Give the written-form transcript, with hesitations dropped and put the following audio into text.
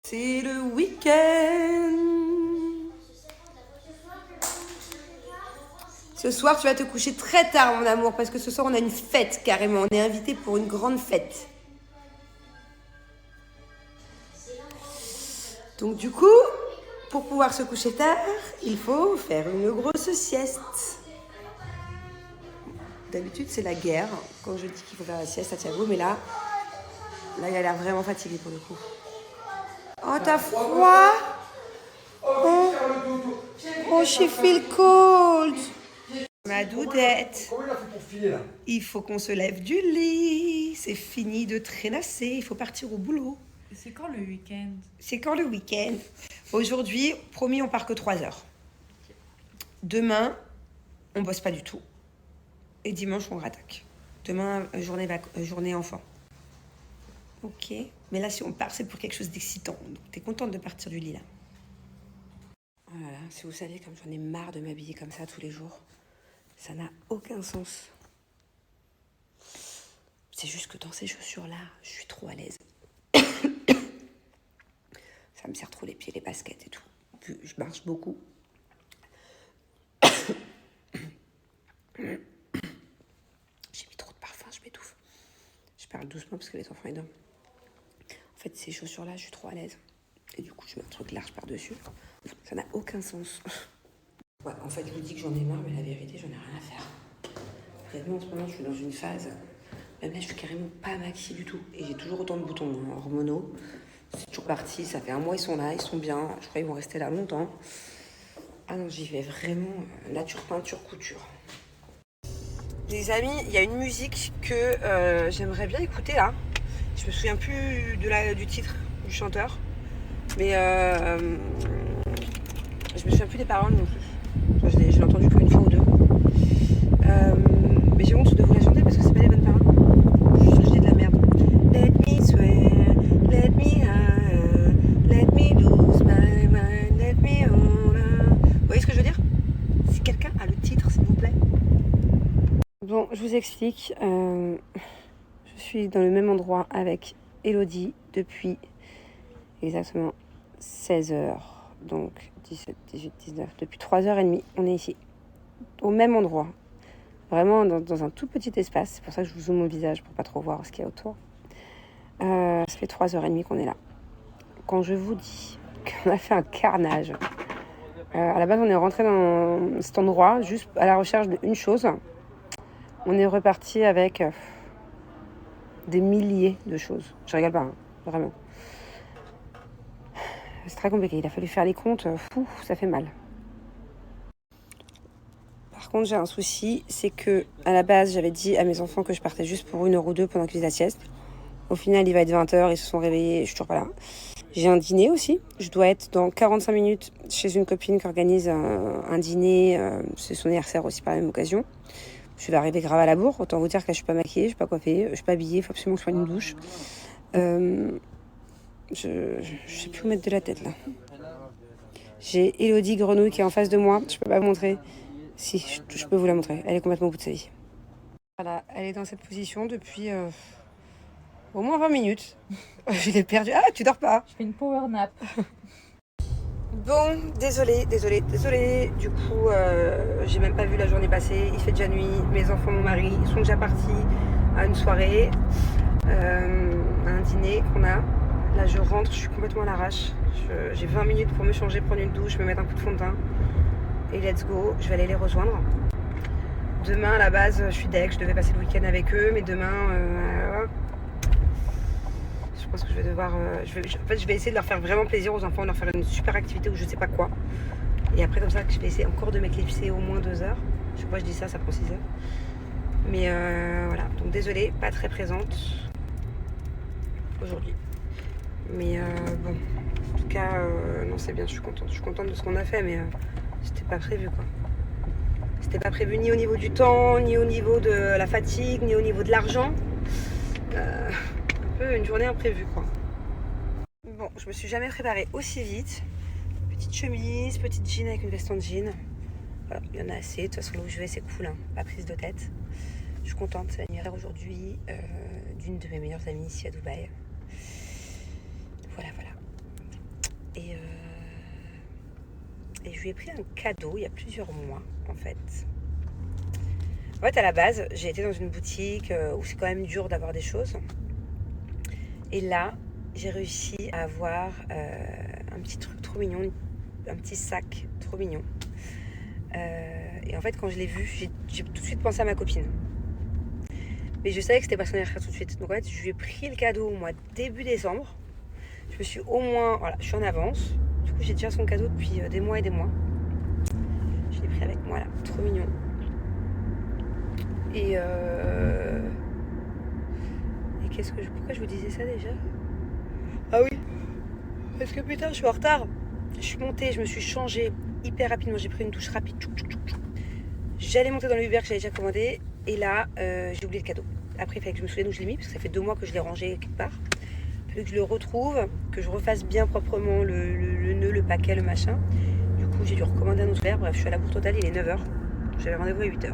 C'est le week-end. Ce soir, tu vas te coucher très tard, mon amour, parce que ce soir, on a une fête, carrément. On est invité pour une grande fête. Donc, du coup, pour pouvoir se coucher tard, il faut faire une grosse sieste. D'habitude, c'est la guerre quand je dis qu'il faut faire la sieste à Thiago, mais là, il a l'air vraiment fatigué pour le coup. Oh, t'as froid? Oh, she feel cold. Ma doudette. Comment il a fait pour filer là? Il faut qu'on se lève du lit. C'est fini de traînasser. Il faut partir au boulot. C'est quand le week-end? C'est quand le week-end? Aujourd'hui, promis, on part que 3 heures. Demain, on bosse pas du tout. Et dimanche, on rattaque. Demain, journée enfant. Ok. Mais là, si on part, c'est pour quelque chose d'excitant. Donc, t'es contente de partir du lit, là. Voilà. Si vous saviez comme j'en ai marre de m'habiller comme ça tous les jours. Ça n'a aucun sens. C'est juste que dans ces chaussures-là, je suis trop à l'aise. Ça me serre trop les pieds, les baskets et tout. Je marche beaucoup. J'ai mis trop de parfum, je m'étouffe. Je parle doucement parce que les enfants ils dorment. En fait, ces chaussures-là, je suis trop à l'aise. Et du coup, je mets un truc large par-dessus. Ça n'a aucun sens. Ouais, en fait, je vous dis que j'en ai marre, mais la vérité, j'en ai rien à faire. Honnêtement, en ce moment, je suis dans une phase... Même là, je suis carrément pas maquillée du tout. Et j'ai toujours autant de boutons hormonaux. C'est toujours parti. Ça fait 1 mois, ils sont là, ils sont bien. Je crois qu'ils vont rester là longtemps. Ah non, j'y vais vraiment nature, peinture, couture. Les amis, il y a une musique que j'aimerais bien écouter là. Je me souviens plus du titre, du chanteur. Mais je me souviens plus des paroles non plus. Enfin, je l'ai entendu qu'une fois ou deux. Mais j'ai honte de vous la chanter parce que c'est pas les bonnes paroles. Je suis sûre que je dis de la merde. Let me swear, let me high, let me lose my mind, let me on. Vous voyez ce que je veux dire? Si quelqu'un a le titre, s'il vous plaît. Bon, je vous explique. Je suis dans le même endroit avec Elodie depuis exactement 16 heures. Donc 17, 18, 19. Depuis 3h30, on est ici. Au même endroit. Vraiment dans un tout petit espace. C'est pour ça que je vous zoome mon visage pour pas trop voir ce qu'il y a autour. Ça fait 3h30 qu'on est là. Quand je vous dis qu'on a fait un carnage. À la base, on est rentré dans cet endroit juste à la recherche d'une chose. On est reparti avec des milliers de choses. Je rigole pas, hein, vraiment. C'est très compliqué. Il a fallu faire les comptes. Ça fait mal. Par contre, j'ai un souci, c'est que à la base, j'avais dit à mes enfants que je partais juste pour 1 heure ou 2 pendant qu'ils faisaient la sieste. Au final, il va être 20h, ils se sont réveillés, je suis toujours pas là. J'ai un dîner aussi. Je dois être dans 45 minutes chez une copine qui organise un dîner. C'est son anniversaire aussi par la même occasion. Je vais arriver grave à la bourre. Autant vous dire que là, je suis pas maquillée, je suis pas coiffée, je suis pas habillée. Il faut absolument que je prenne une douche. Je sais plus où mettre de la tête là. J'ai Elodie Grenouille qui est en face de moi. Je peux pas vous montrer. Si, je peux vous la montrer. Elle est complètement au bout de sa vie. Voilà, elle est dans cette position depuis au moins 20 minutes. Je l'ai perdue. Ah, tu dors pas? Je fais une power nap. Bon, désolée. Du coup, j'ai même pas vu la journée passer. Il fait déjà nuit. Mes enfants, mon mari, ils sont déjà partis à une soirée, à un dîner qu'on a. Là, je rentre, je suis complètement à l'arrache. J'ai 20 minutes pour me changer, prendre une douche, me mettre un coup de fond de teint. Et let's go, je vais aller les rejoindre. Demain, à la base, je suis deg, je devais passer le week-end avec eux, mais demain, je pense que je vais devoir... je vais essayer de leur faire vraiment plaisir aux enfants, de leur faire une super activité ou je sais pas quoi. Et après, comme ça, je vais essayer encore de m'éclipser au moins 2 heures. Je sais pas, je dis ça prend 6 heures. Mais voilà, donc désolée, pas très présente aujourd'hui. Mais bon, en tout cas, non, c'est bien, je suis contente de ce qu'on a fait, mais c'était pas prévu, quoi. C'était pas prévu ni au niveau du temps, ni au niveau de la fatigue, ni au niveau de l'argent. Un peu une journée imprévue, quoi. Bon, je me suis jamais préparée aussi vite. Petite chemise, petite jean avec une veste en jean. Voilà, il y en a assez. De toute façon, là où je vais, c'est cool, hein. Pas prise de tête. Je suis contente, c'est l'anniversaire aujourd'hui d'une de mes meilleures amies ici à Dubaï. Voilà. et je lui ai pris un cadeau il y a plusieurs mois en fait. En fait, à la base, j'ai été dans une boutique où c'est quand même dur d'avoir des choses. Et là, j'ai réussi à avoir un petit truc trop mignon, un petit sac trop mignon. Et en fait, quand je l'ai vu, j'ai tout de suite pensé à ma copine. Mais je savais que c'était pas son anniversaire tout de suite. Donc en fait, je lui ai pris le cadeau au mois début décembre. Je me suis au moins... Voilà, je suis en avance. Du coup, j'ai déjà son cadeau depuis des mois et des mois. Je l'ai pris avec moi là, trop mignon. Et pourquoi je vous disais ça déjà? Ah oui, parce que putain, je suis en retard. Je suis montée, je me suis changée hyper rapidement. J'ai pris une douche rapide. J'allais monter dans le Uber que j'avais déjà commandé. Et là, j'ai oublié le cadeau. Après, il fallait que je me souvienne où je l'ai mis, parce que ça fait 2 mois que je l'ai rangé quelque part. Il fallait que je le retrouve, que je refasse bien proprement le nœud, le paquet, le machin. Du coup, j'ai dû recommander un autre verre. Bref, je suis à la bourre totale, il est 9h. J'avais rendez-vous à 8h.